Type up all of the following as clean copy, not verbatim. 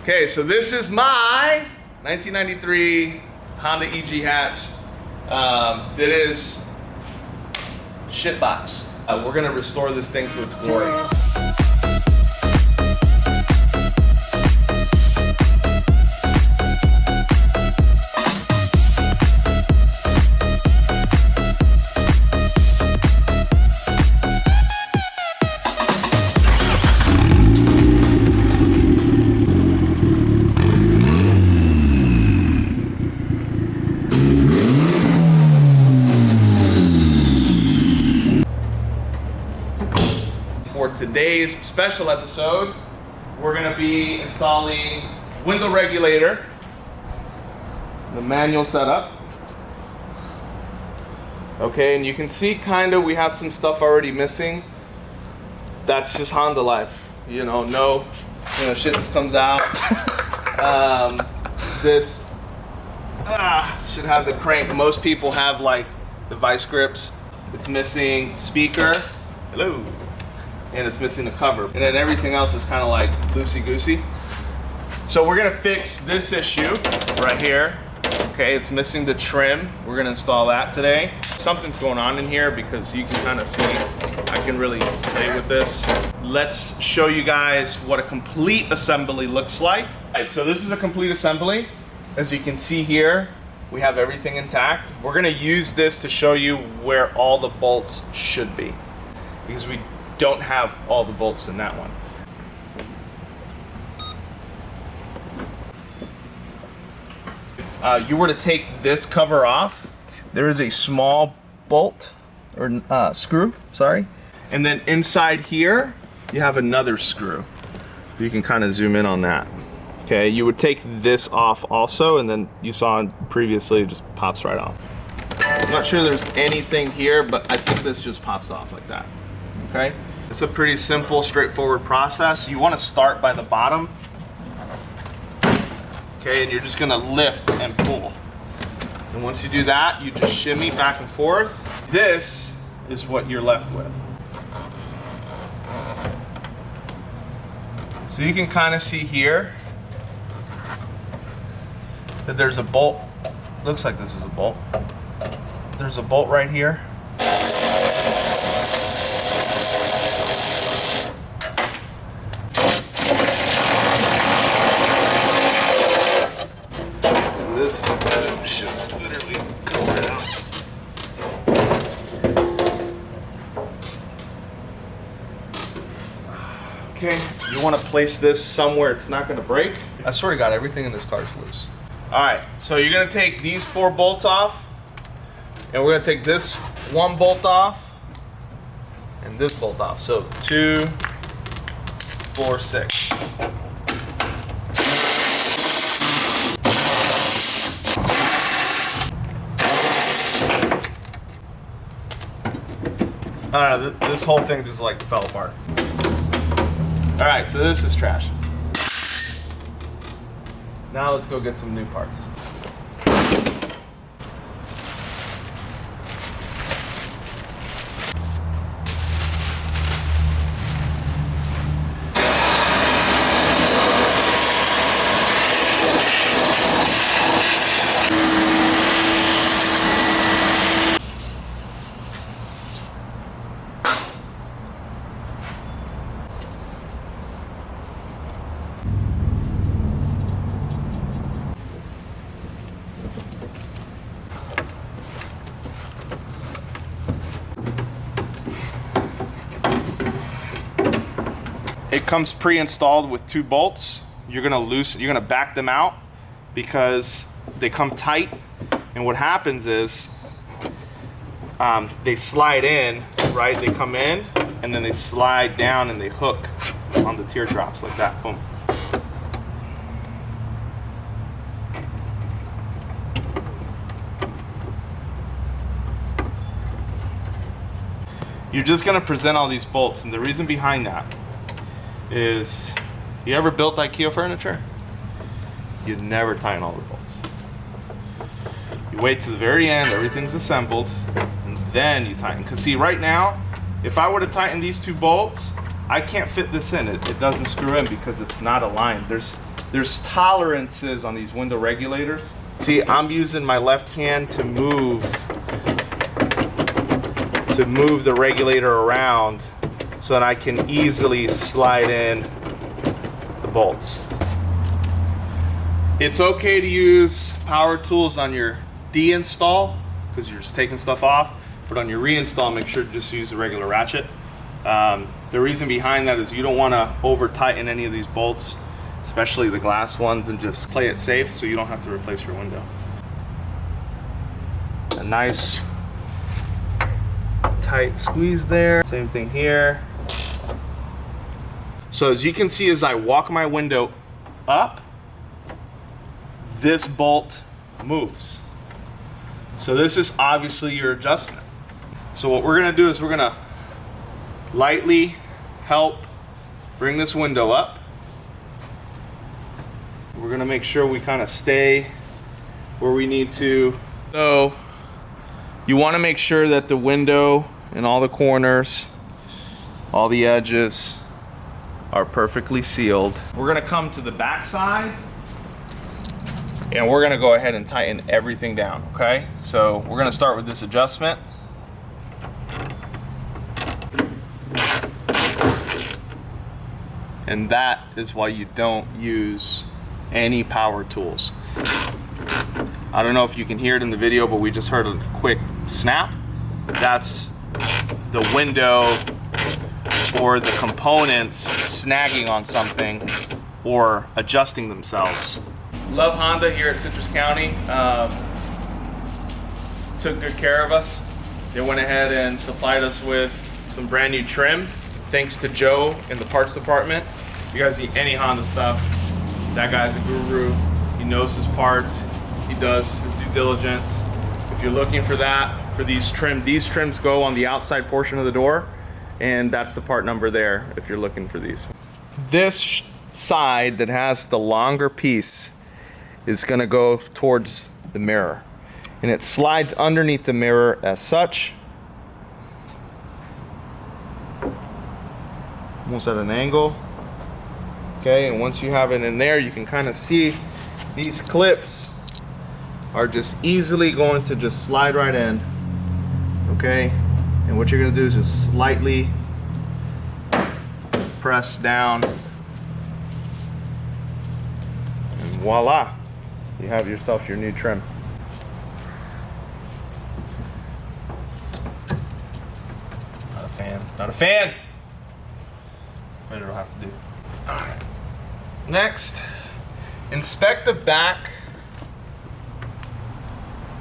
Okay, so this is my 1993 Honda EG hatch. It is shitbox. We're gonna restore this thing to its glory. For today's special episode, we're going to be installing window regulator, the manual setup. Okay, and you can see kind of we have some stuff already missing. That's just Honda life. You know, shit just comes out. This should have the crank. Most people have like the vice grips. It's missing speaker. Hello. And it's missing the cover. And then everything else is kind of like loosey-goosey. So we're gonna fix this issue right here. Okay, it's missing the trim. We're gonna install that today. Something's going on in here because you can kind of see I can really play with this. Let's show you guys what a complete assembly looks like. All right, so this is a complete assembly. As you can see here, we have everything intact. We're gonna use this to show you where all the bolts should be, because we don't have all the bolts in that one. If you were to take this cover off, there is a small bolt or screw, sorry, and then inside here you have another screw. You can kind of zoom in on that. Okay, you would take this off also, and then you saw previously it just pops right off. I'm not sure there's anything here, but I think this just pops off like that. Okay, it's a pretty simple, straightforward process. You want to start by the bottom. Okay, and you're just gonna lift and pull. And once you do that, you just shimmy back and forth. This is what you're left with. So you can kind of see here that there's a bolt. Looks like this is a bolt. There's a bolt right here. This should literally come right out. Okay, you want to place this somewhere it's not going to break. I swear to God, everything in this car is loose. All right, so you're going to take these 4 bolts off, and we're going to take this 1 bolt off, and this bolt off. So 2, 4, 6. I don't know, this whole thing just like fell apart. All right, so this is trash. Now let's go get some new parts. It comes pre-installed with 2 bolts. You're gonna back them out because they come tight, and what happens is they slide in, right? They come in and then they slide down and they hook on the teardrops like that. Boom. You're just gonna present all these bolts, and the reason behind that is, you ever built IKEA furniture? You'd never tighten all the bolts. You wait to the very end, everything's assembled, and then you tighten. Because see, right now, if I were to tighten these 2 bolts, I can't fit this in. It doesn't screw in because it's not aligned. There's there's tolerances on these window regulators. See, I'm using my left hand to move the regulator around so that I can easily slide in the bolts. It's okay to use power tools on your deinstall because you're just taking stuff off, but on your reinstall, make sure to just use a regular ratchet. The reason behind that is you don't want to over tighten any of these bolts, especially the glass ones, and just play it safe so you don't have to replace your window. A nice tight squeeze there. Same thing here. So as you can see, as I walk my window up, this bolt moves. So this is obviously your adjustment. So what we're gonna do is we're gonna lightly help bring this window up. We're gonna make sure we kind of stay where we need to. So you wanna make sure that the window and all the corners, all the edges are perfectly sealed. We're gonna come to the back side and we're gonna go ahead and tighten everything down, okay? So we're gonna start with this adjustment. And that is why you don't use any power tools. I don't know if you can hear it in the video, but we just heard a quick snap. That's the window or the components snagging on something or adjusting themselves. Love Honda here at Citrus County. Took good care of us. They went ahead and supplied us with some brand new trim. Thanks to Joe in the parts department. If you guys need any Honda stuff, that guy's a guru. He knows his parts. He does his due diligence. If you're looking for that, for these trims go on the outside portion of the door, and that's the part number there if you're looking for these. This side that has the longer piece is gonna go towards the mirror, and it slides underneath the mirror as such, almost at an angle. Okay, and once you have it in there, you can kind of see these clips are just easily going to just slide right in. Okay, and what you're gonna do is just slightly press down, and voila, you have yourself your new trim. Not a fan, not a fan. But it'll have to do. All right. Next, inspect the back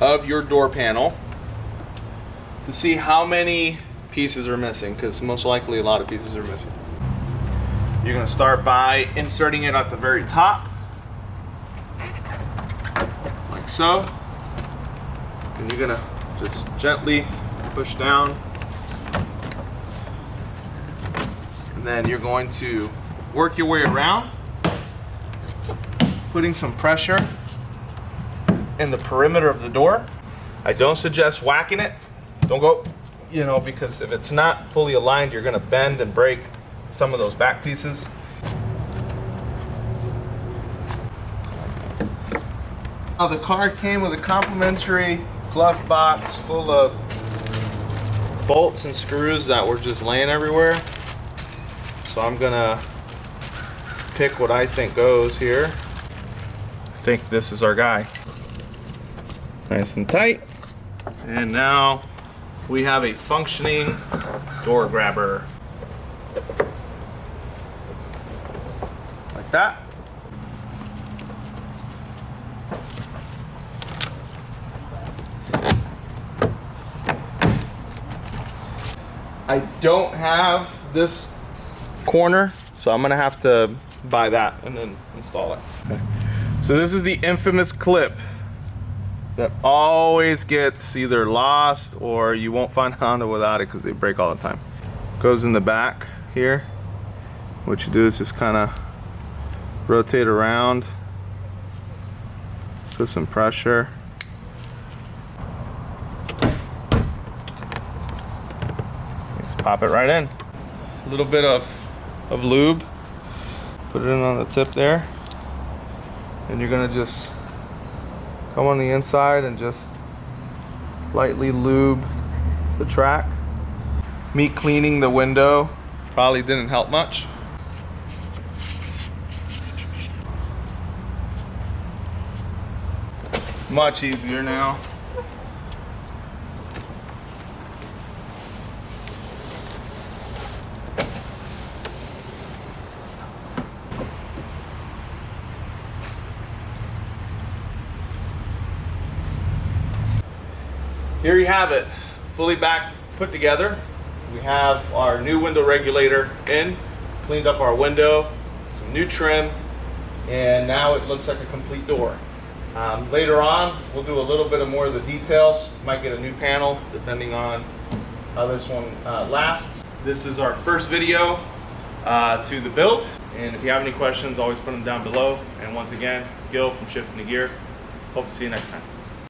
of your door panel to see how many pieces are missing, because most likely a lot of pieces are missing. You're going to start by inserting it at the very top, like so. And you're going to just gently push down. And then you're going to work your way around, putting some pressure in the perimeter of the door. I don't suggest whacking it. Don't go, because if it's not fully aligned, you're gonna bend and break some of those back pieces. Now the car came with a complimentary glove box full of bolts and screws that were just laying everywhere. So I'm gonna pick what I think goes here. I think this is our guy. Nice and tight. And now we have a functioning door grabber. Like that. I don't have this corner, so I'm gonna have to buy that and then install it. Okay. So this is the infamous clip that always gets either lost or you won't find Honda without it because they break all the time. Goes in the back here. What you do is just kind of rotate around, put some pressure. Just pop it right in. A little bit of lube, put it in on the tip there. And you're gonna just come on the inside and just lightly lube the track. Me cleaning the window probably didn't help much. Much easier now. Here you have it, fully back put together. We have our new window regulator in, cleaned up our window, some new trim, and now it looks like a complete door. Later on, we'll do a little bit of more of the details. Might get a new panel depending on how this one lasts. This is our first video to the build, and if you have any questions, always put them down below. And once again, Gil from Shifting the Gear. Hope to see you next time.